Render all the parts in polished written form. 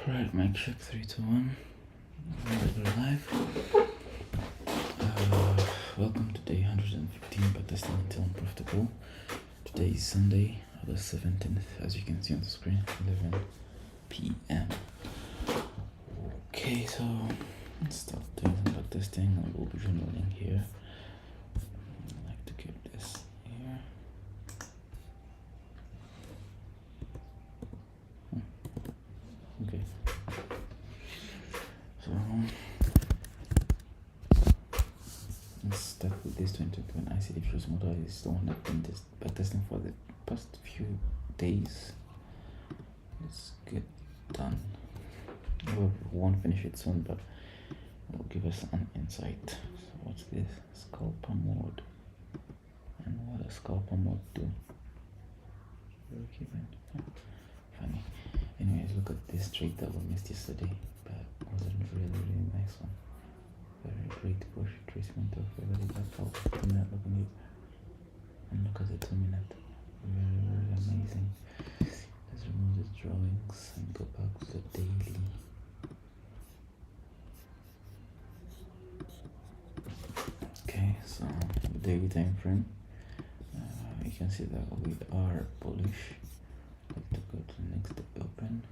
Right, mic check 3, 2, 1. We're live. Welcome to day 115 backtesting until unprofitable. Today is Sunday, August 17th, as you can see on the screen, 11 p.m. Okay, so let's start doing some backtesting. I will be journaling here. I like to keep this here. Okay. So let's start with this 2021 ICD Fuels model. Is the one that I've been backtesting for the past few days. Let's get done. We won't finish it soon, but it will give us an insight. So what's this? Scalper mode. And what does scalper mode do? Funny. Anyways, look at this trade that we missed yesterday, but it was a really nice one. Very great push tracement of a very bad fall. 2-minute looking at it. And look at the 2-minute. Very amazing. Let's remove the drawings and go back to the daily. Okay, so the daily time frame. You can see that we are bullish. Like to go to the next open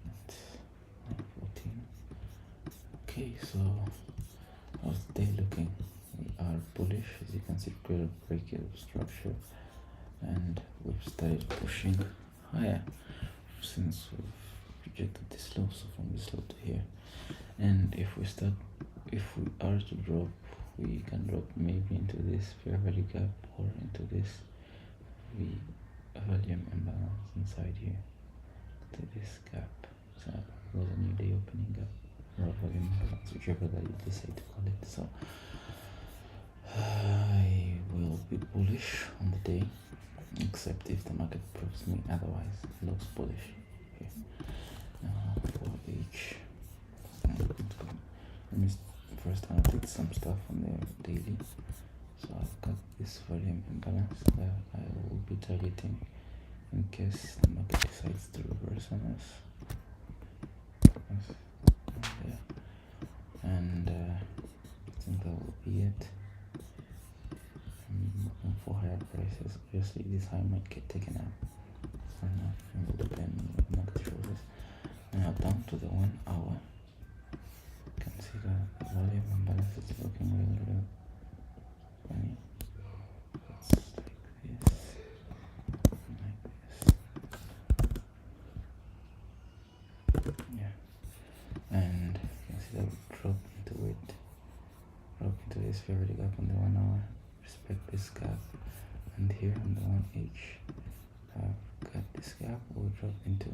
at 9:14. Okay, so how's the day looking? We are bullish, as you can see, clear breakout structure, and we've started pushing higher since we've rejected this low. So from this low to here, and if we are to drop, we can drop maybe into this fair value gap or into this volume imbalance inside here to this gap. So it was a new day opening gap or a volume imbalance, whichever that you decide to call it. So I will be bullish on the day, except if the market proves me otherwise. It looks bullish here. Now for each, let me first annotate some stuff on the daily. So I've got this volume imbalance that I will be targeting in case the market decides to reverse on us. And I think that will be it. I'm looking for higher prices. Obviously this high might get taken out or not. It will depend on what the market shows us. Now down to the 1 hour. You can see the volume imbalance is looking really funny. It's like this. Yeah, and you can see that we drop into this fair value gap on the 1 hour, respect this gap, and here on the 1H I've got this gap we'll drop into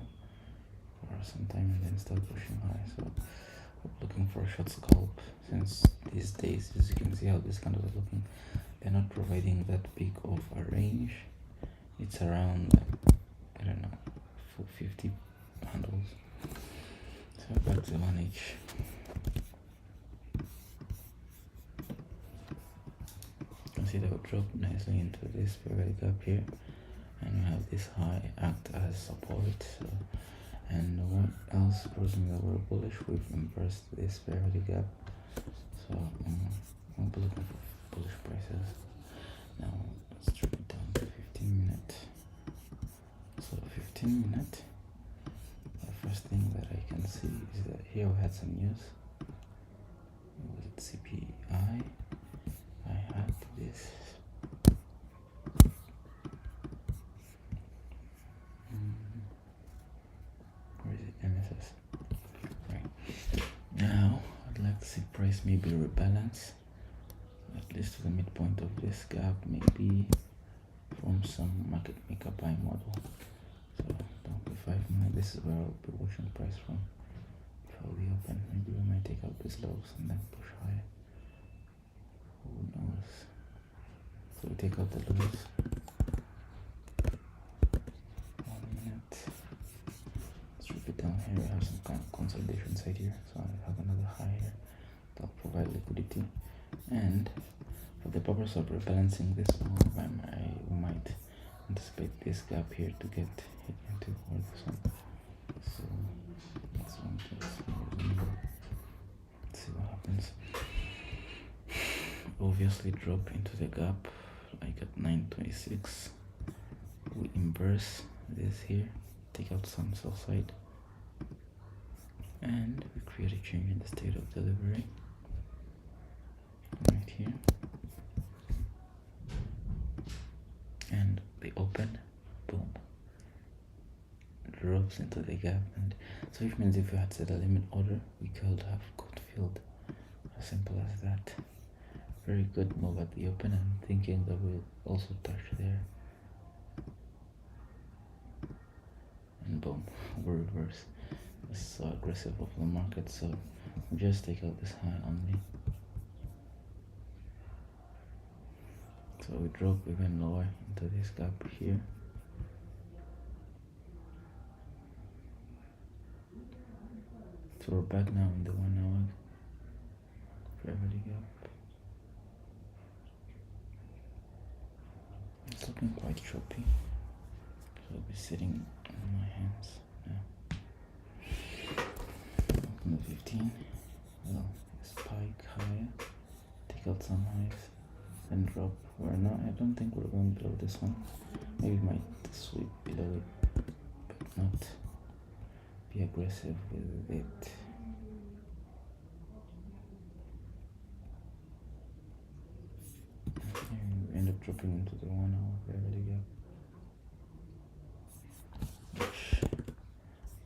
for some time and then start pushing high. So I'm looking for a short scalp, since these days, as you can see how this candle is looking, they're not providing that big of a range. It's around, I don't know, 450 handles. So back to 1H. You can see that will drop nicely into this fair value gap here, and we have this high act as support. So, and what else proves me that we're bullish? We've inversed this fair value gap. So I'll be looking for bullish prices. Now let's drop it down to 15-minute. So 15-minute. The first thing that I can see is that here we had some news. Was it CPI? I had this. Where is it? MSS. Right. Now I'd like to see price maybe rebalance at least to the midpoint of this gap, maybe from some market maker buy model. So down to 5 minutes, this is where I'll be watching price from. If I'll be open, maybe we might take out these lows and then push higher. Who knows? So we take out the lows. 1 minute. Let's strip it down here. We have some kind of consolidation side here. So I have another high here that'll provide liquidity. And for the purpose of rebalancing this move, we might anticipate this gap here to get hit into or this one. So obviously drop into the gap like at 926. We inverse this here, take out some sell side, and we create a change in the state of delivery right here, and the open, boom, drops into the gap. And so it means if we had set a limit order, we could have got filled, as simple as that. Very good move at the open, and thinking that we'll also touch there, and boom, we reverse. It's so aggressive of the market, so we just take out this high only. So we drop even lower into this gap here. So we're back now in the 1 hour gravity gap. It's looking quite choppy, so I'll be sitting on my hands now. Open the 15, well, spike higher, take out some highs, then drop. We're not, I don't think we're going below this one. Maybe we might sweep below it, but not be aggressive with it. And we end up dropping into the 1 hour gravity gap, which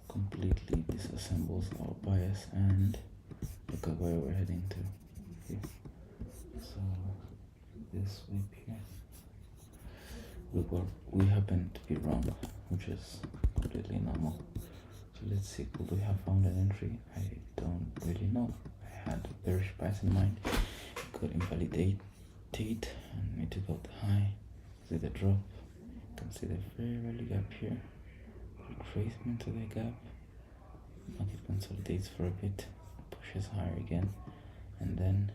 completely disassembles our bias, and look at where we're heading to here. So this sweep here, we happen to be wrong, which is completely normal. So let's see, could we have found an entry? I don't really know. I had a bearish bias in mind, could invalidate it, and we took out the high. See the drop, you can see the very early gap here, retracement to the gap, market consolidates for a bit, pushes higher again, and then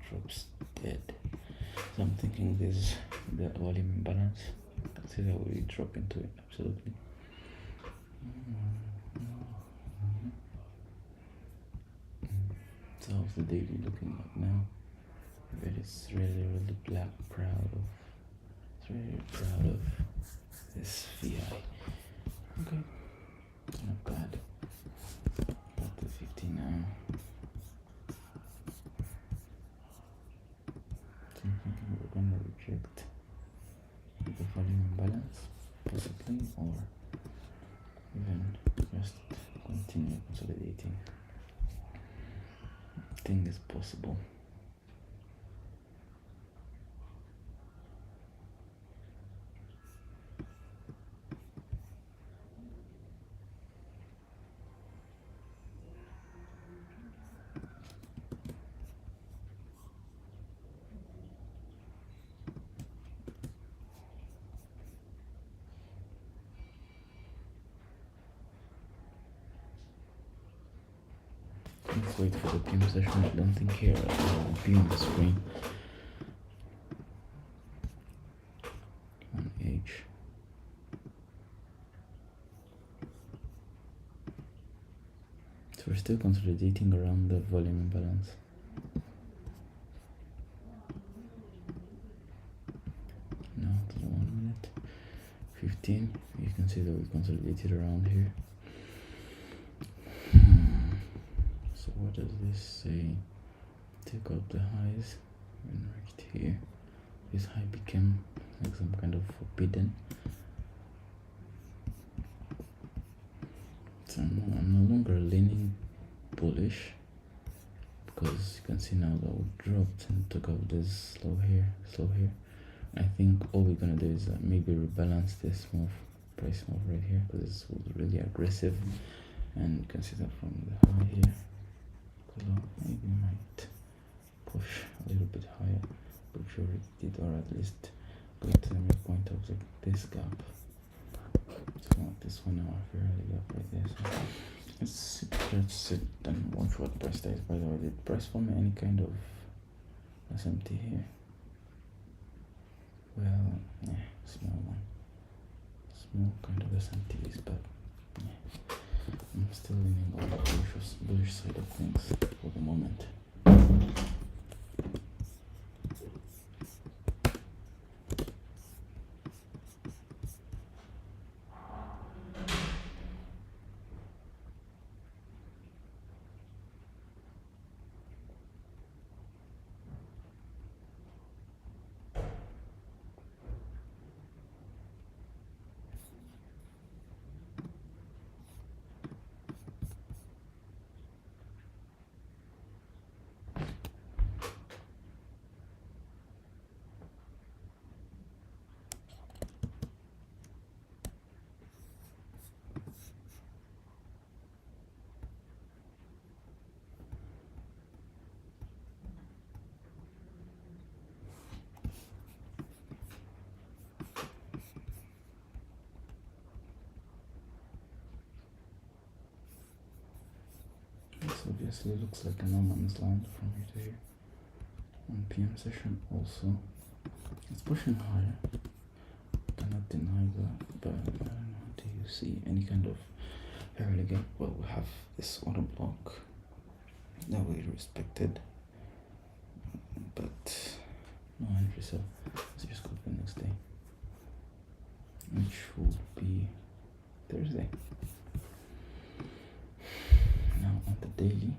drops dead. So I'm thinking this is the volume imbalance. See that we drop into it, absolutely. So how's the daily looking like now? It's really proud of this VI. Okay, it's not bad. Got the 50 now. So I'm thinking we're gonna reject the volume imbalance, possibly, or even just continue consolidating. I think it's possible. Let's wait for the PM session. I don't think here I'll be on the screen. On H. So we're still consolidating around the volume imbalance. Now to the 1 minute. 15. You can see that we consolidated around here. So what does this say? Take out the highs, and right here, this high became like some kind of forbidden. So I'm no longer leaning bullish, because you can see now that we dropped and took out this slow here. I think all we're gonna do is maybe rebalance this move, price move right here, because this was really aggressive, and you can see that from the high here. Maybe might push a little bit higher, but we already did, or at least go to the midpoint of this gap. So like this 1 hour fairly gap right there. So let's sit and watch what price does. By the way, did price form any kind of SMT here? Well, yeah, small one. Small kind of SMTs, but yeah. I'm still leaning on the bullish side of things for the moment. obviously looks like a no man's land from here to here. On PM session also, it's pushing higher. Cannot deny that, but I don't know. Do you see any kind of early gap? Well, we have this order block that we respected, but no entry. So let's just go for the next day, which will be Thursday. Now on the daily,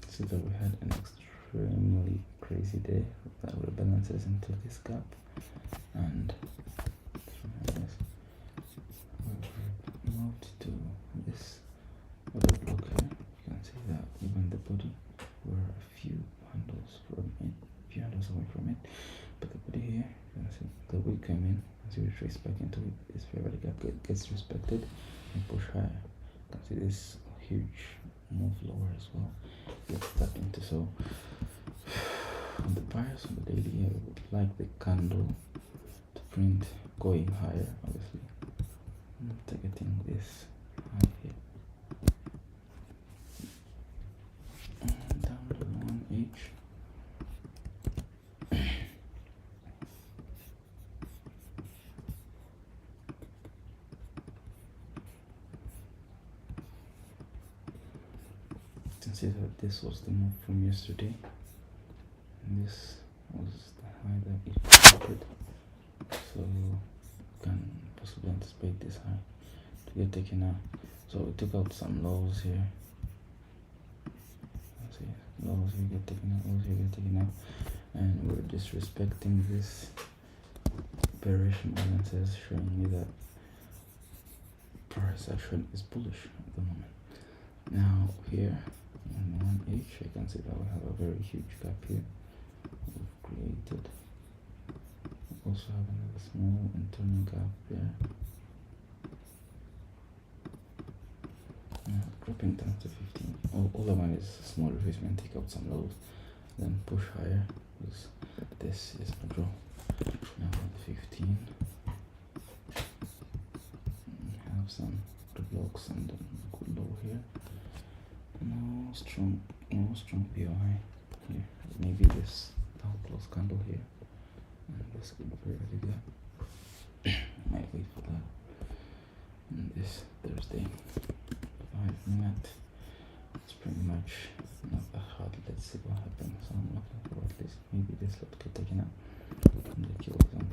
see that we had an extremely crazy day that rebalances into this gap, and we moved to this other block here. You can see that even the body were a few handles away from it, but the body here, you can see the wick came in, as you retrace back into it, this fair value gap gets respected and push higher. You can see this huge move lower as well, gets tapped into. So on the bias on the daily, I would like the candle to print going higher, obviously. I'm targeting this high here. And down to 1H. You can see that this was the move from yesterday, and this was the high that it created. So you can possibly anticipate this high to get taken out. So we took out some lows here. Let's see, lows here get taken out, lows here get taken out, and we're disrespecting this bearish balances, showing me that price action is bullish at the moment. Now here on 1H, I can see that we have a very huge gap here we've created. We also have another small internal gap there. Now dropping down to 15. All I want is a small retracement, take out some lows, then push higher, because this is a draw. Now on 15, have some blocks and then good low here. No strong POI here. Maybe this close candle here, and this could be very good. Might wait for that. And this Thursday, 5 minute. It's pretty much not that hard. Let's see what happens. So I'm looking for at least maybe this lot get taken out from the kill zone.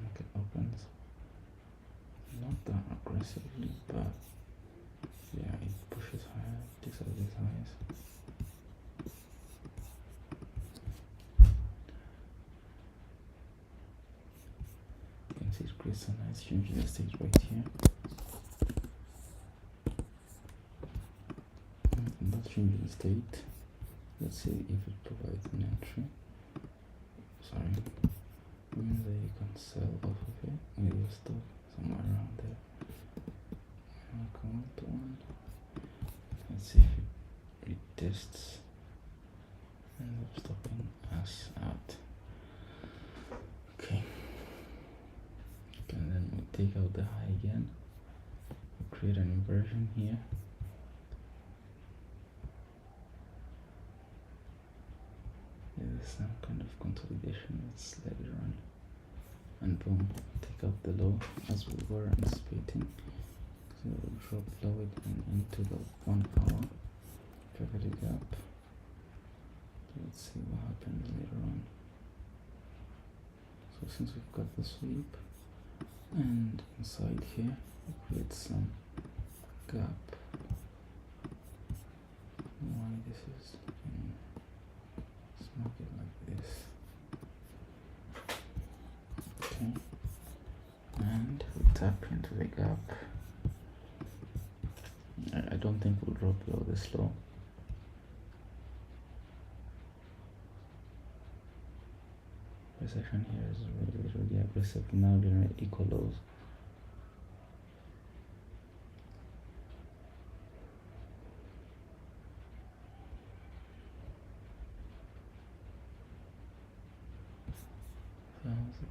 Market opens not that aggressively, but yeah, it pushes higher, takes out these highs. You can see it creates a nice change in the state right here. And that change in state, let's see if it provides an entry. Sorry. And then you can sell off of it with your stuff somewhere around there. I'll come up to one. Let's see if it retests. End up stopping us out. Okay. And then we take out the high again. We create an inversion here. There's some kind of consolidation. Let's let it run. And boom, take out the low as we were anticipating. So we'll drop low again into the 1 hour. Fair gap. Let's see what happens later on. So since we've got the sweep, and inside here, we create some gap. Why this is let's mark it like this. Okay. And we tap into the gap. I don't think we'll drop below this low. Section here is really aggressive. Now we're at equal lows.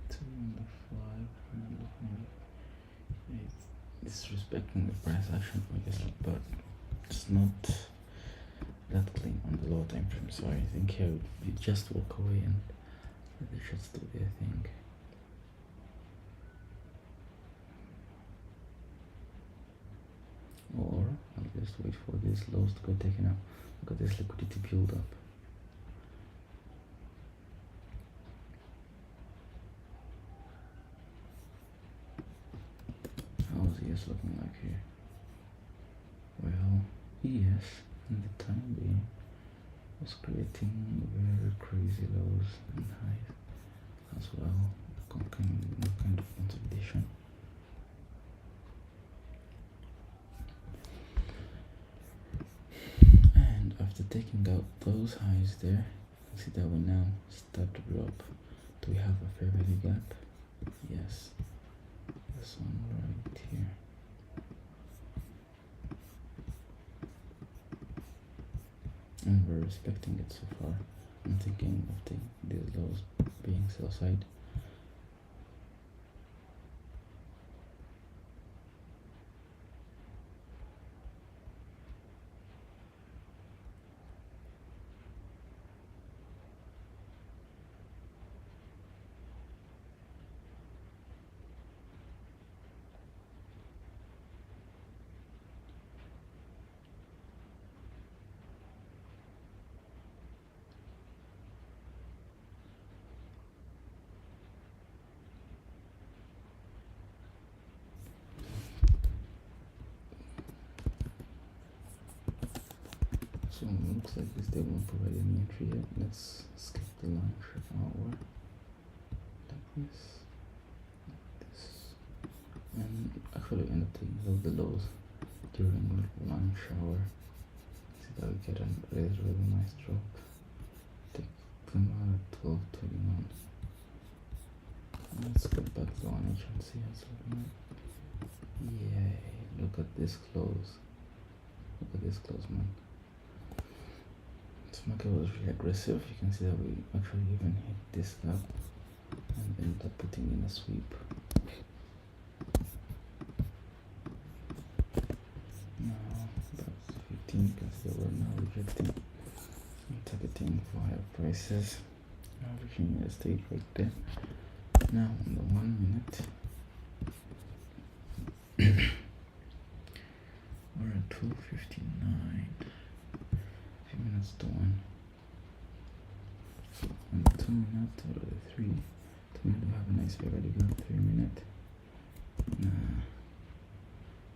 2 and the 5 and the 8. Disrespecting the price action, obviously, but it's not that clean on the lower time frame. So I think here you just walk away and they should still be a thing. Or I'll just wait for these lows to go taken out. Look at this liquidity build up. How's ES looking like here? Well, ES in the time being was creating very crazy lows and highs as well. Kind of consolidation. And after taking out those highs there, you see that we now start to drop. Do we have a fair value gap? Yes. This one right here. And we're respecting it so far. I'm thinking of these lows being sell side. So it looks like this they won't provide any entry yet. Let's skip the lunch hour like this, and actually end up taking out the lows during lunch hour. See that we get a really nice drop. Take them out at 12:21. Let's go back to 1H and see how it's looking like. Yay! Look at this close. Look at this close, man. This market was really aggressive. You can see that we actually even hit this gap and ended up putting in a sweep. Now about 15, you can see that we're now rejecting and targeting for higher prices. Now reaching a stage right there. Now on the 1 minute, we're at 12:59. 2 minutes to 1. On the 2 minute or the 3, 2 minute we have a nice fair value gap. 3 minute, nah.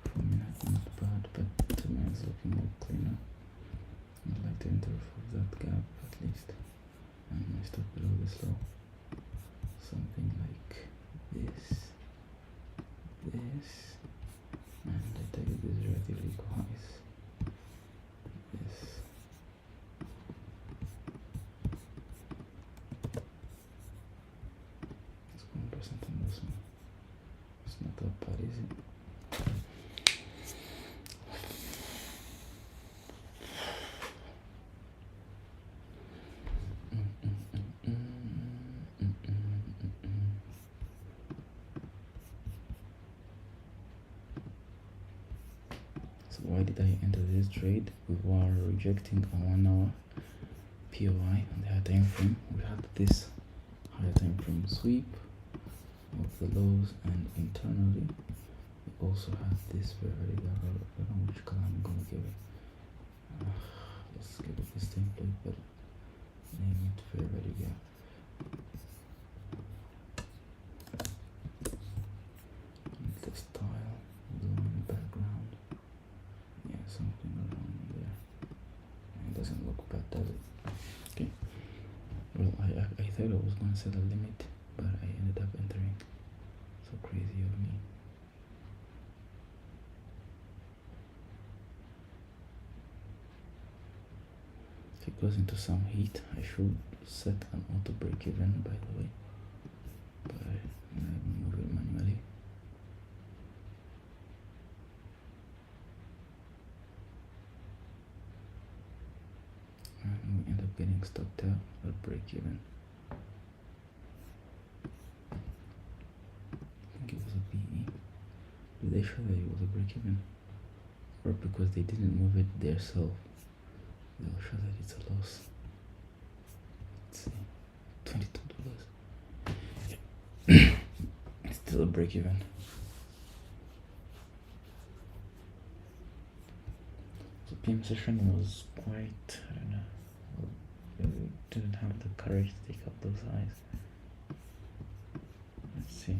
4 minute not bad, but 2 minutes looking more cleaner. I'd like to enter for that gap at least, and I stop below this low. Something like this, and I take these relatively equal highs. This. It's 1% on this one. It's not that bad, is it? So why did I enter this trade? We were rejecting a 1 hour POI on the higher time frame. We had this higher time frame sweep of the lows, and internally we also had this very gap. I don't know which color I'm gonna give it. Let's give it this template, but name it fair value gap. The style, blue in the background. Yeah, something around there. It doesn't look bad, does it? Okay. Well, I thought I was gonna set a limit, but I ended up entering. So crazy of me. If it goes into some heat, I should set an auto break even, by the way. But I move it manually. And we end up getting stopped out at break even. they show that it was a break even? Or because they didn't move it themselves, they'll show that it's a loss. Let's see, $22. It's still a break even. The PM session was quite, I don't know, we didn't have the courage to take up those highs. Let's see.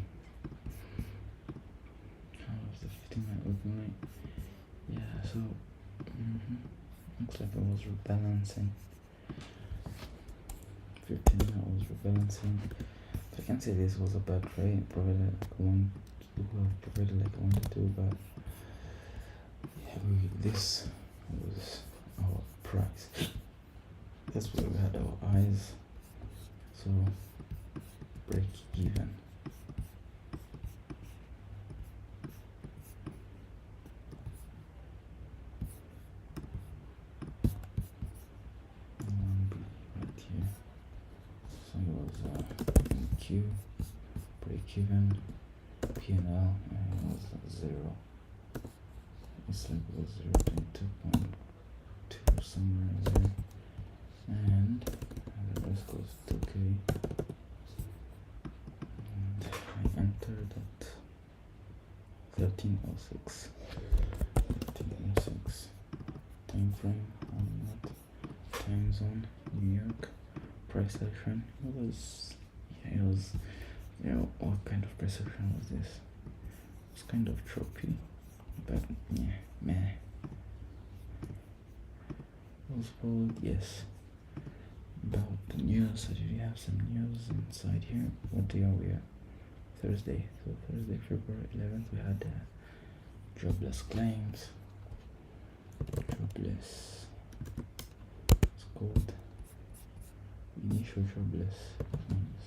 How was the 15-minute looking like? Yeah, so looks like it was rebalancing. 15-minute was rebalancing. So I can't say this was a bad trade. Provided like I want to do, provided like I want to do, but yeah, this was our price. That's where we had our eyes. So break even. Right here. So it was Q, break even, P&L, and it was 0. It's like it was 0.2.2 somewhere there. And the rest goes 2K. And I entered at 1306. 1306. Time frame on what? Time zone, New York. Price action. It was, what kind of price action was this? It was kind of choppy, but yeah, meh. It was followed, yes. About the news, so did we have some news inside here? What day are we at? Thursday. So Thursday, February 11th, we had jobless claims. Jobless. It's called initial jobless claims.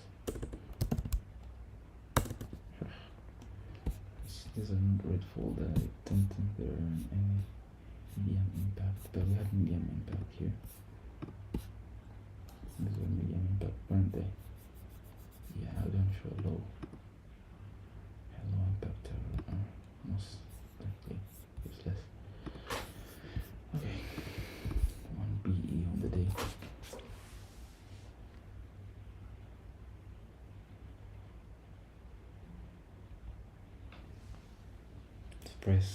These are not red folder. I don't think there are any medium impact, but we had medium impact here. These were medium impact, weren't they? Yeah, I don't show low. Low impact most likely useless. Okay, 1 BE on the day. The price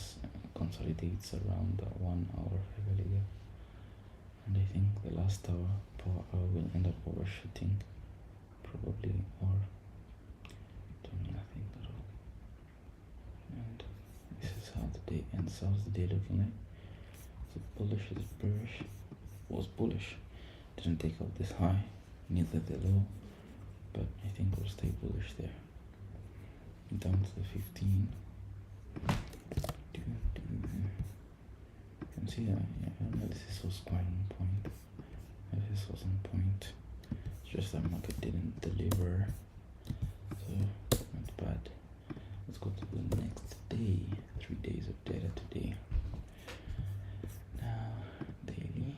consolidates around 1 hour heavily, and I think the last hour per hour will end up overshooting, probably, or doing nothing at all. And this is how the day ends. How's the day looking like? Is it bullish? Is it bearish? Was bullish. Didn't take out this high, neither the low, but I think we'll stay bullish there. Down to the 15. You can see that, analysis was quite on point. Analysis was on point. It's just that market didn't deliver. So, not bad. Let's go to the next day. 3 days of data today. Now, daily.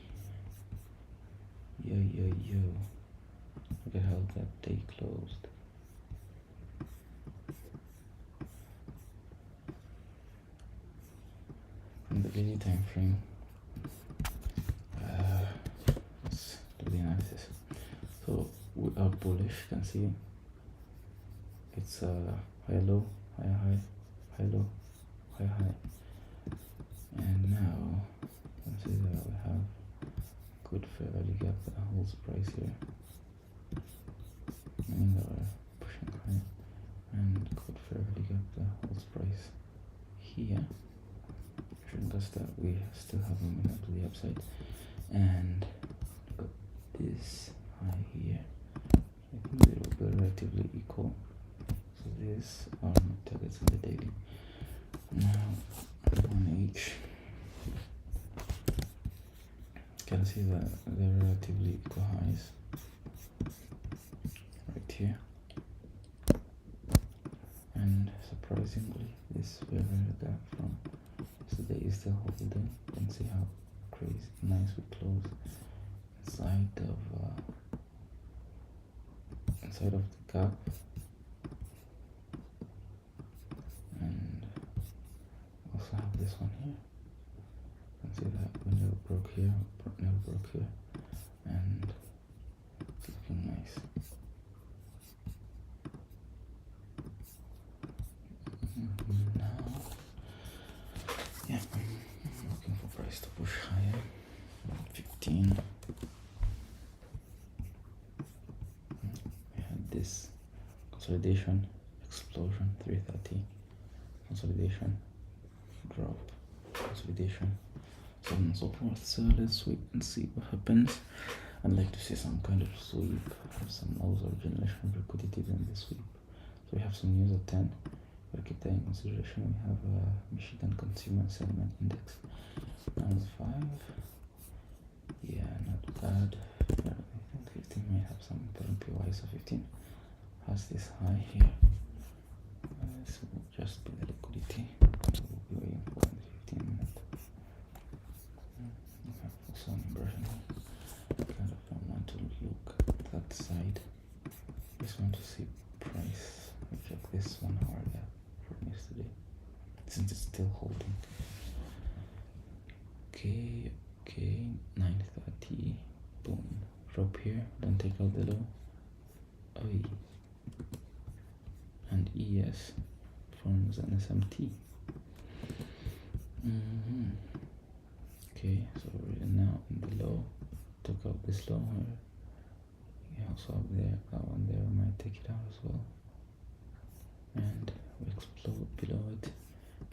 Yo. Look at how that day closed. From the daily time frame, let's do the analysis. So we are bullish. You can see it's high low, high high, high low, high high, and now you can see that we have good fair value gap that holds price here, meaning that we're pushing high, and good fair value gap that holds price here. Showing us that we still have momentum to the upside, and got this high here. I think they will be relatively equal. So these are my targets in the daily. Now on each, you can see that they're relatively equal highs right here, and surprisingly this fair value gap from today is still holding. You can see how crazy nice we close inside of the gap, and see that we never broke here, never broke here, and it's looking nice. Now, yeah, I'm looking for price to push higher. 15. We had this consolidation, explosion, 330, consolidation, drop, consolidation, so on and so forth. So let's wait and see what happens. I'd like to see some kind of sweep, have some lows or generation of liquidity in the sweep. So we have some news at 10. We'll keep that in consideration. We have Michigan Consumer Sentiment Index minus 5. Yeah, not bad. I think 15 might have some important PY, so 15 has this high here. This will just be the liquidity. We'll be waiting for in the 15 minutes. We have also an inversion. Kind of want to look at that side. Just want to see price. We check this 1 hour gap from yesterday, since it's still holding. Okay, 9:30. Boom. Drop here. Don't take out the low. Oi. And ES forms an SMT. Okay, so we're now in the low. Took out this low here. Yeah, also up there, that one there, we might take it out as well. And we explode below it,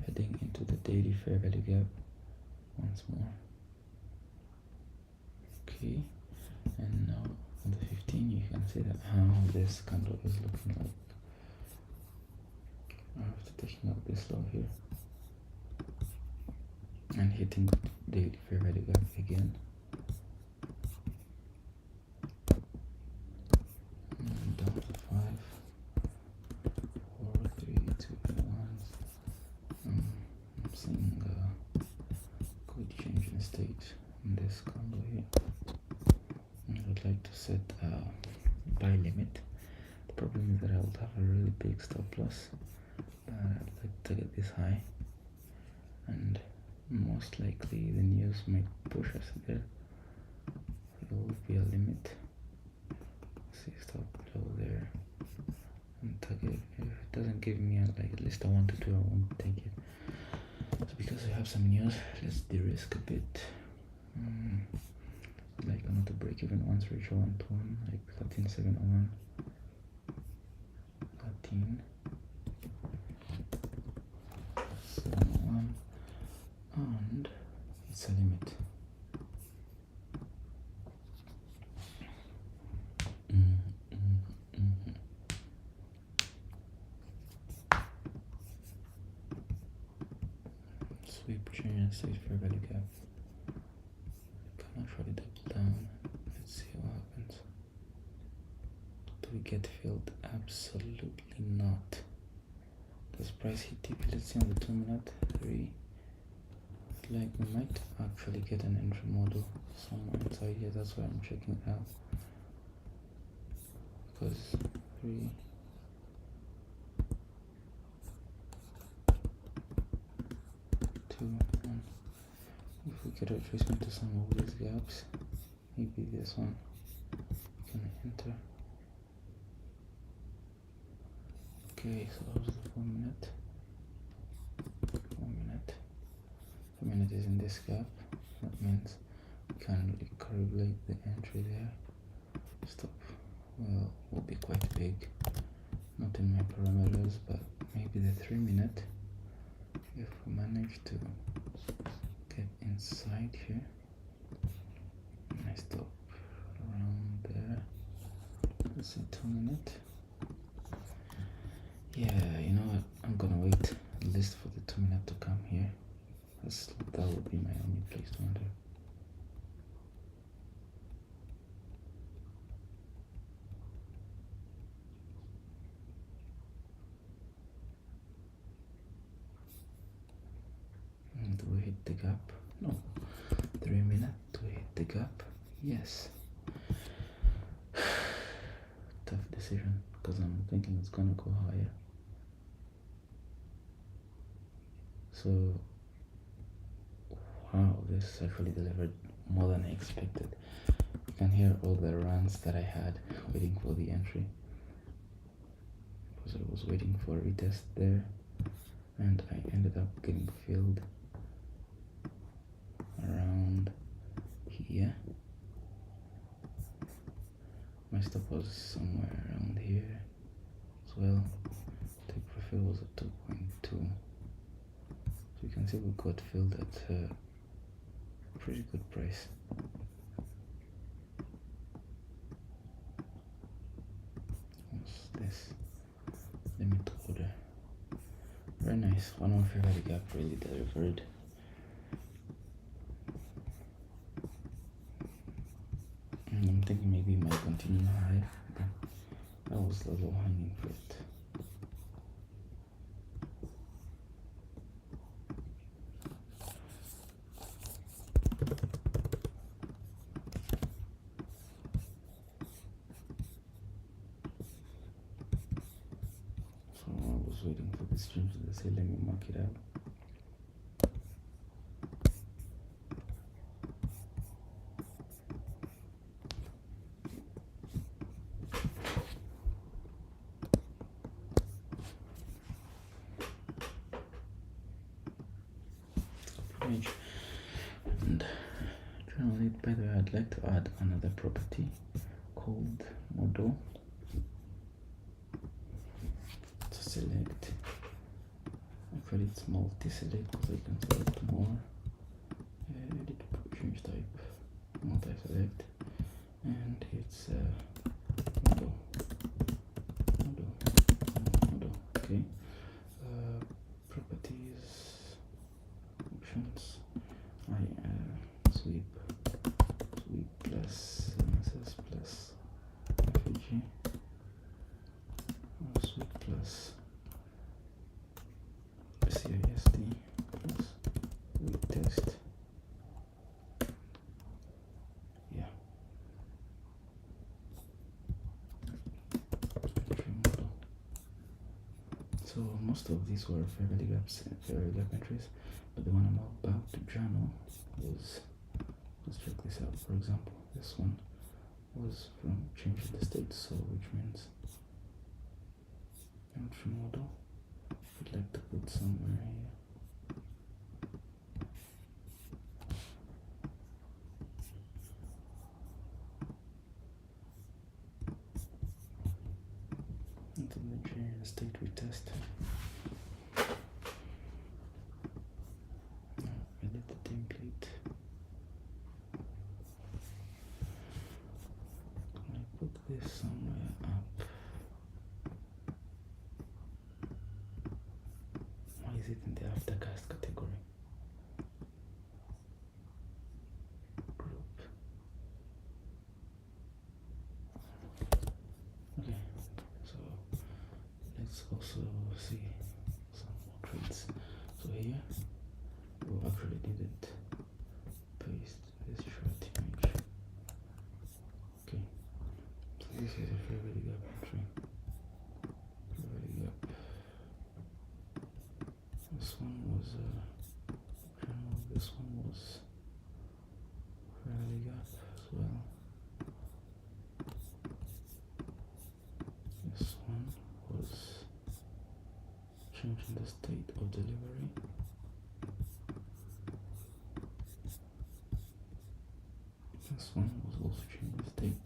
heading into the daily fair value gap once more. Okay, and now on the 15 you can see that how this candle is looking like. After taking out this low here and hitting daily fair value gap again. And down to 5, 4, 3, 2, 1. I'm seeing a good change in state in this candle here. I would like to set a buy limit. The problem is that I would have a really big stop loss, but I'd like to get this high, and most likely the news might push us there. There will be a limit. See, stop low there and target. If it doesn't give me like at least a 1 to 2, I won't take it. So because we have some news, let's de-risk a bit. Like another break even once reach 1 to 1, like 13.701, 13.701, and it's a limit. Sweep change and stage fair value gap. Can actually double down. Let's see what happens. Do we get filled? Absolutely not. Does price hit TP? Let's see on the 2 minute. 3. Like we might actually get an entry model somewhere inside here. That's why I'm checking it out. Because 3. If we get a retracement to some of these gaps, maybe this one can enter. Okay, so that was the 4 minute. 1 minute. 1 minute is in this gap. That means we can recalculate the entry there. Stop. Well, will be quite big. Not in my parameters, but maybe the 3 minute. If we manage to get inside here, and I stop around there. Let's say 2 minute. Yeah, you know what? I'm gonna wait at least for the 2 minute to come here. That would be my only place to enter. Do we hit the gap? No. 3 minutes. Do we hit the gap? Yes. Tough decision, because I'm thinking it's gonna go higher. So Wow, this actually delivered more than I expected. You can hear all the runs that I had waiting for the entry, because I was waiting for a retest there, and I ended up getting filled around here. My stop was somewhere around here as well. Take profit was at 2.2. So you can see we got filled at a pretty good price. What's this? Limit order. Very nice. One more favorite gap really delivered. I'm thinking maybe it might continue high, but that was the low hanging fruit. So I was waiting for this stream to say let me mark it out. Image. And generally, by the way, I'd like to add another property called model. To select, actually it's multi-select because I can select more. Edit, change type, multi-select, and it's model. Okay. Properties, options. Sweep plus MSS plus FAG, sweep plus CISD plus test. Yeah. So most of these were fairly gap entries, but the one I'm about to journal was, let's check this out. For example, this one was from change the state, so which means entry model I'd like to put somewhere here. Until the change the state we test. Edit the template. Can I put this somewhere up? Why is it in the aftercast category? Group. Okay, so let's also see some more traits. So here we actually didn't paste this short image. Okay, so this is a fairly gap entry. Fairly gap. This one was this one was fairly gap as well. This one was changing the state of delivery. This one was also changing the state.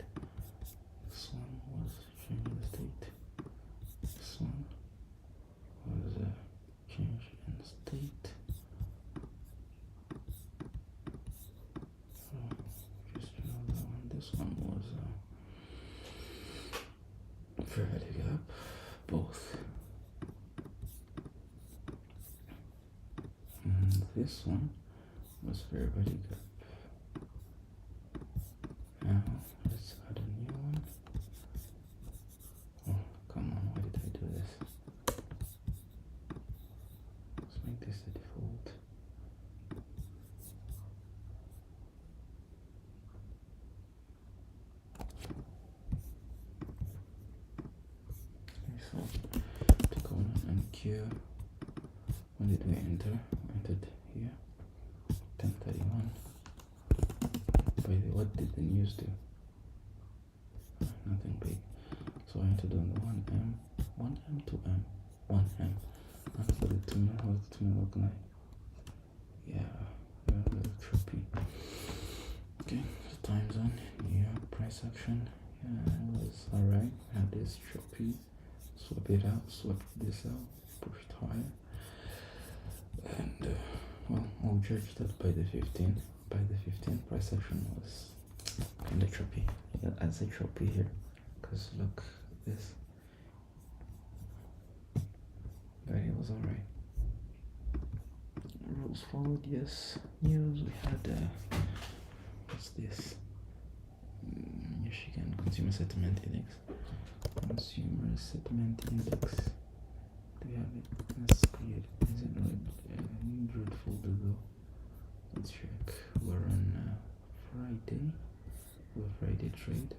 This one was changing the state. This one was change in state. Just another one. This one was fairly gap, both. And this one was fairly gap. Now let's add a new one. Oh, come on, why did I do this? Let's make this the default. Okay, so click on and Q. When did we enter? We entered here. 10:30. 31. By the way, what did the news do? Nothing big. So I entered on the 1M, 1M, 2M, 1M. And for the 2M, how's the 2M look like? Yeah, really trippy. Okay, so time zone, New York price action. Yeah, it was alright. Had this trippy, swap it out, swap this out, pushed higher. And well, I'll judge that by the 15. By the 15, price action was kind of trippy. Yeah, I say trippy here, because look, this. But it was alright. Rules followed, yes. News, we had, what's this? Michigan Consumer Sentiment Index. Consumer Sentiment Index. Do we have it? Let's create it. Is it not red folder though? Let's check. We're on Friday. We're Friday trade.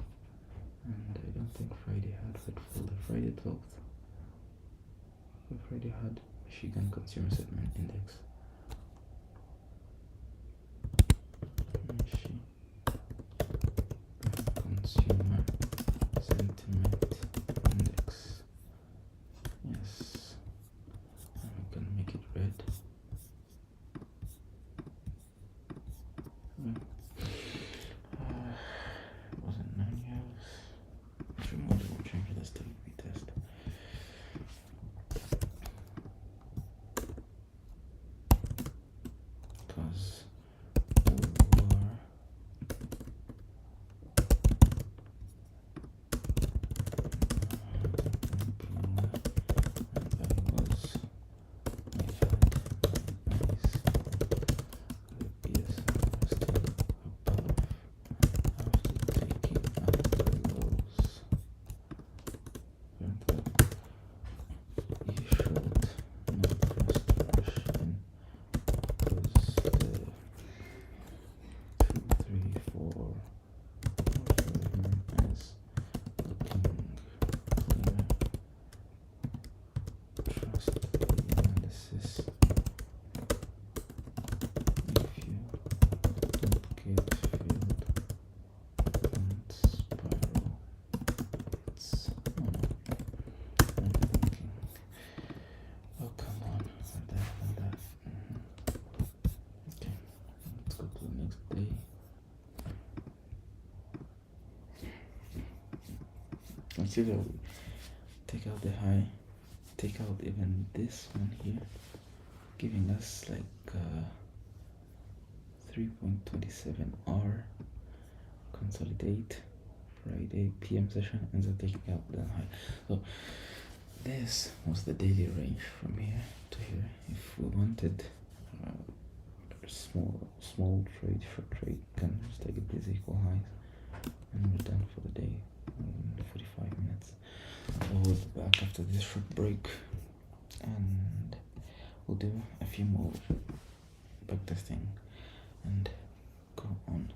And I don't think Friday had red folder. Friday 12th. Friday had Michigan Consumer Sentiment Index. Michigan Consumer Sentiment Index. Yes. I'm gonna make it red. It wasn't 9 years. Actually, more than we'll change this to retest. Because we were consider we take out the high, take out even this one here, giving us like 3.27 hour consolidate Friday PM session, ends up taking out the high. So this was the daily range from here to here. If we wanted small trade, short trade, can just take it these equal highs, and we're done for the day in 45 minutes. We'll be back after this short break, and we'll do a few more backtesting and go on.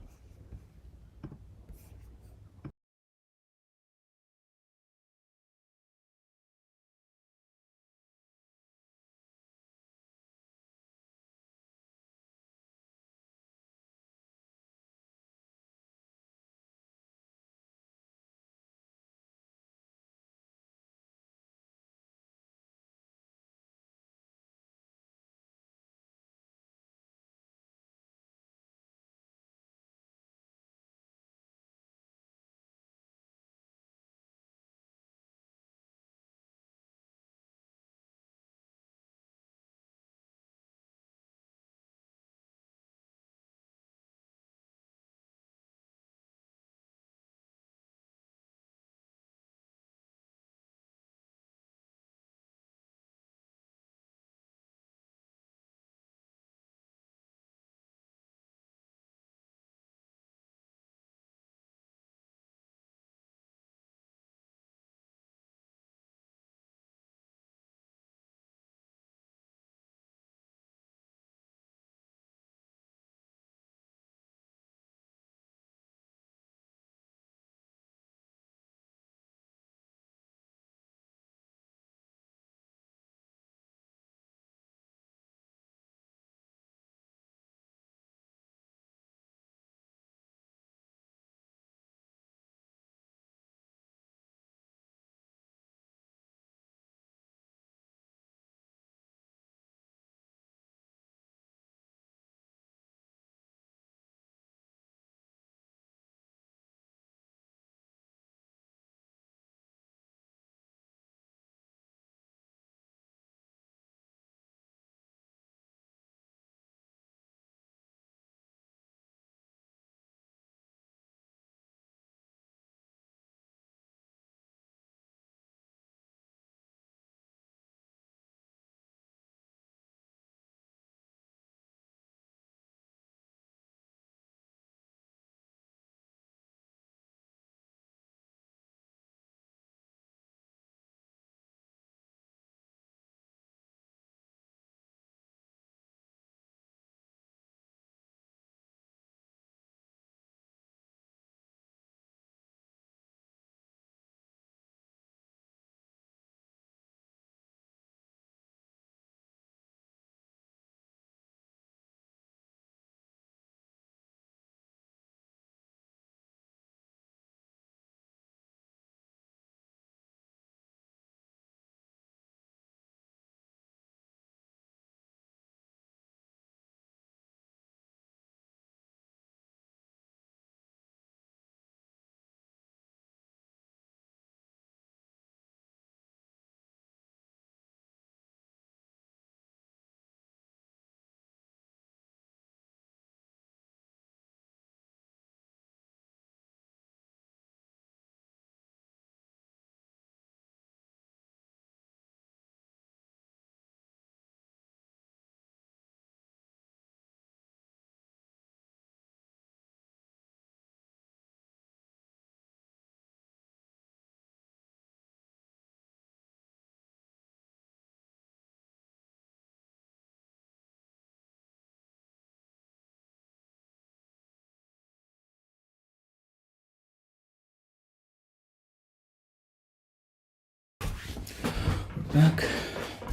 back.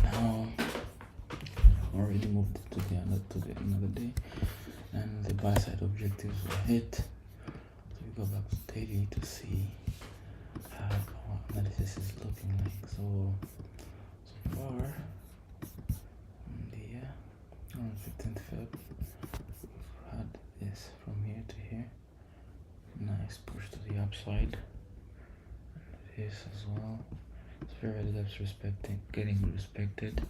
Now already moved to the another day, and the buy side objectives were hit. So we go back to daily to see how our analysis is looking like. So far on the on 15th Feb, we've had this from here to here. Nice push to the upside. And this as well. It's very that's getting respected.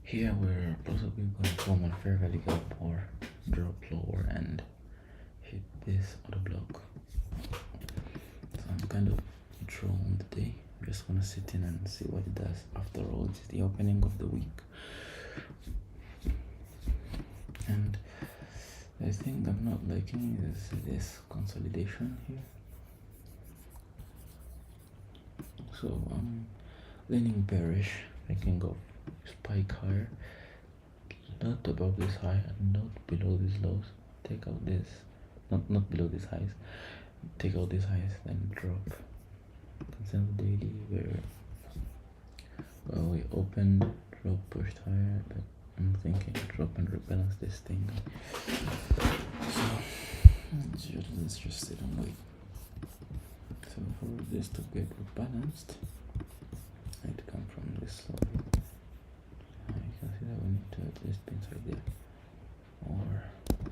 Here we're possibly going to form a fair value gap or drop lower and hit this other block. So I'm kind of neutral on the day. I'm just gonna sit in and see what it does. After all, it's the opening of the week. And the thing I'm not liking is this consolidation here. So I'm leaning bearish, thinking of spike higher, not above this high and not below these lows. Take out this, not below these highs. Take out these highs, then drop. Consider the daily where we opened, drop, pushed higher, but I'm thinking drop and rebalance this thing. So let's just sit and wait. So for this to get rebalanced, I need to come from this low. You can see that we need to at least be inside there. Or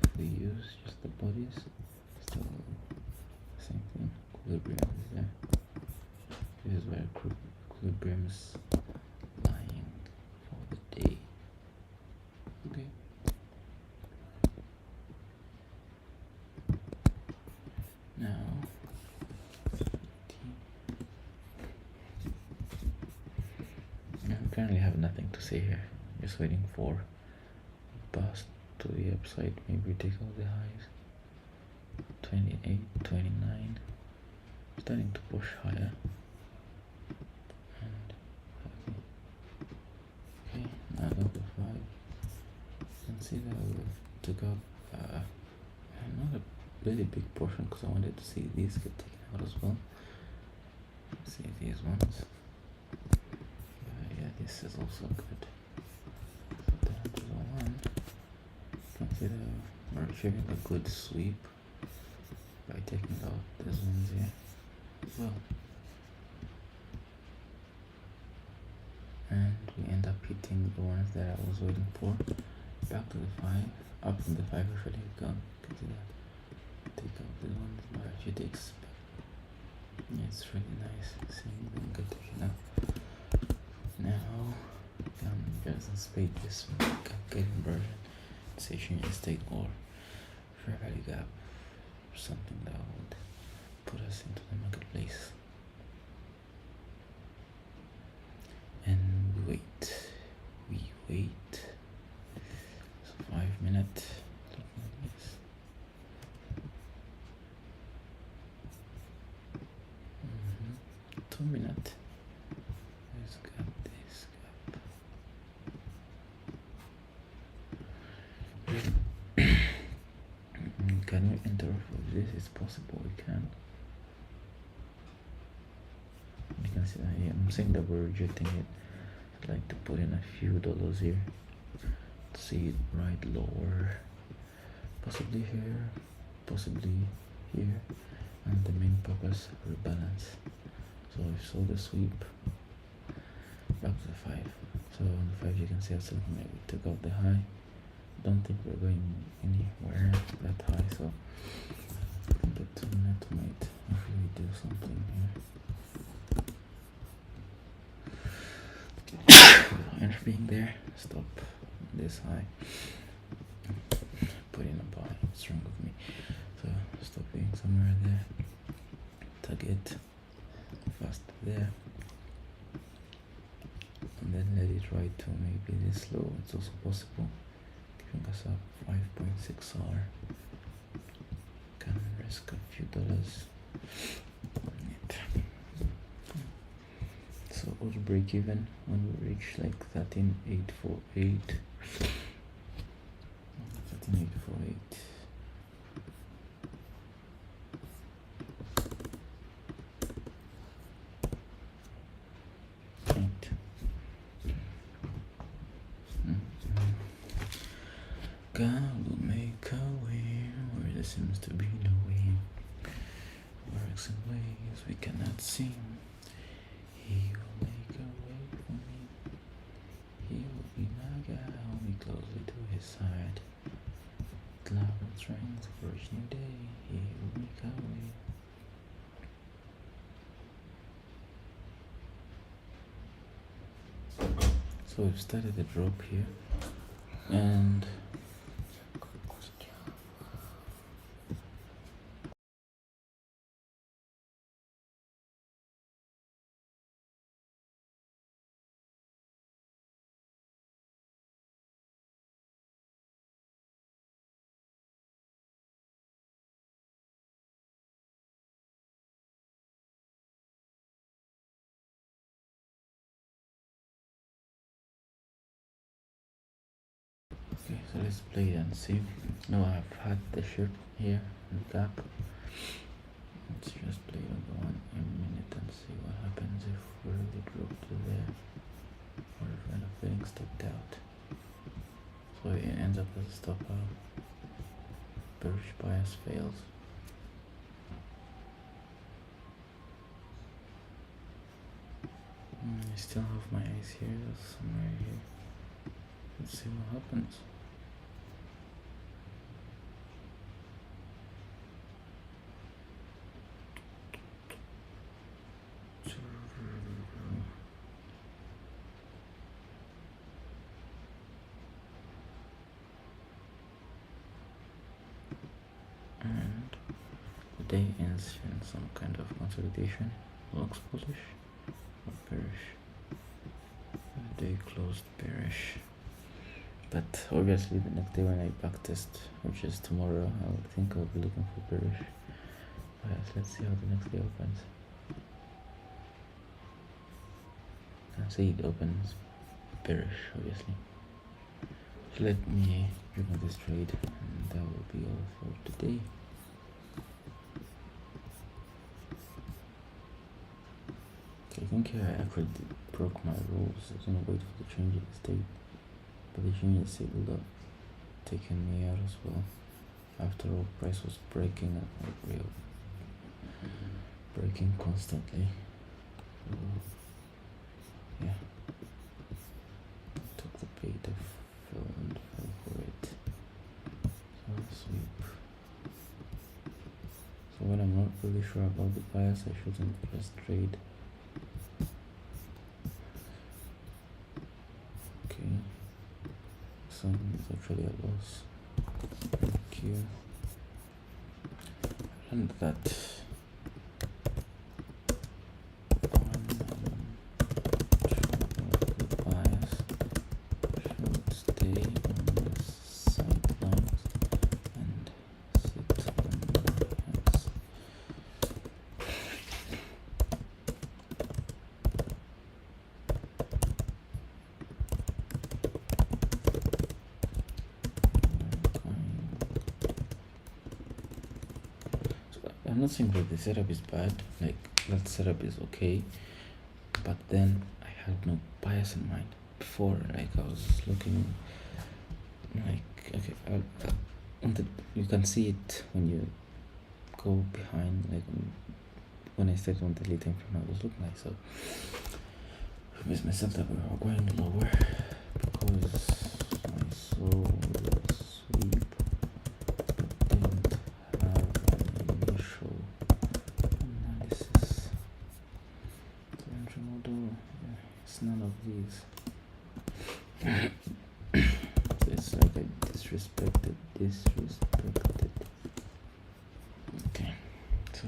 if we use just the bodies, still same thing. Equilibrium is there. This is where equilibrium is lying for the day. Okay. Now I currently have nothing to say here. Just waiting for bust to the upside. Maybe take out the highs. 28, 29. Starting to push higher. And okay, now number 5. You can see that we took up not a really big portion because I wanted to see these get taken out as well. See these ones. Yeah, this is also good. So down to the one. Consider we're achieving a good sweep by taking out these ones here as well. And we end up hitting the ones that I was waiting for. Back to the 5, up from the 5 actually gone. Can see that. Take out the ones by actually takes. Yeah, it's really nice seeing them get taken out. Now just spade this getting version. Station state or fair value gap. Something that would put us into the marketplace. And we wait. So 5 minutes. Looking like this. 2 minutes. Let's get this gap. Can we enter if this is possible? We can. You can see that here. I'm saying that we're rejecting it. I'd like to put in a few dollars here. See it right lower. Possibly here. Possibly here. And the main purpose, rebalance. So I saw the sweep. Back to the 5. So on the 5 you can see us looking like we took out the high. Don't think we're going anywhere that high, so I think the 2 minute might actually do something here. And being there, stop this high. Put in a buy, strong with me. So stop being somewhere there. Target fast there. And then let it ride to maybe this low. It's also possible. Giving us up 5.6 hour. Can risk a few dollars. So we'll break even when we reach like 13,848. 13,848. Right. God will make a way where there seems to be no way. Works in ways we cannot see. He will make a way for me. He will be my God, hold me closely to his side. With love and strength for each new day, he will make a way. So we've started the drop here, and okay, so let's play it and see. Now I've had the shirt here in the gap. Let's just play on the one in a minute and see what happens if we really drop to there, or if we end up getting stopped out. So it ends up as a stop out. Bearish bias fails. I still have my eyes here, somewhere here. Let's see what happens. And the day ends in some kind of consolidation. Looks bullish or bearish. The day closed bearish. But obviously the next day when I backtest, which is tomorrow, I think I'll be looking for bearish. But let's see how the next day opens. I see it opens bearish, obviously. So let me remove this trade, and that will be all for today. Okay, I think here I actually broke my rules. I was gonna wait for the change in the state, but the change in the state would have taken me out as well. After all, price was breaking and like real breaking constantly. So, yeah, took the bait, I fell for it. So I'll sweep. So when I'm not really sure about the bias, I shouldn't just trade. Okay, so it's actually a loss. Thank you. And that I'm not saying that the setup is bad, like that setup is okay, but then I had no bias in mind before. Like I was looking like, okay, you can see it when you go behind, like when I started on the lead time frame, I was looking like, so I missed myself that we were going lower because I saw the sweep didn't have an initial analysis. The entry model, it's none of these. So it's like I disrespected. Okay, so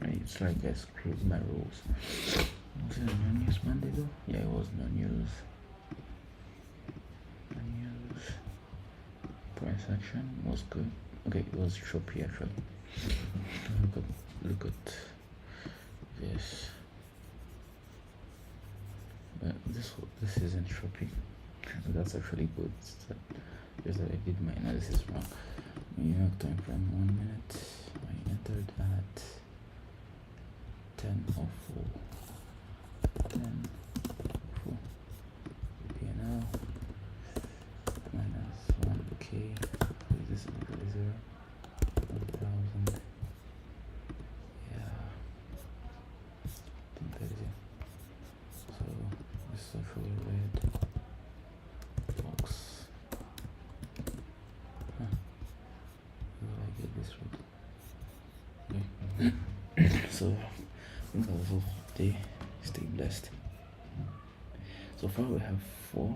it's like I screwed my rules. Was it a no news Monday though? Yeah, it was no news. No news. Price action was good. Okay, it was choppy actually. Look at this. This isn't choppy. That's actually good. Just that I did my analysis wrong. New York time frame 1 minute. I entered at 10:04. 10:04. PNL minus 1K. day. Stay blessed. So far we have 4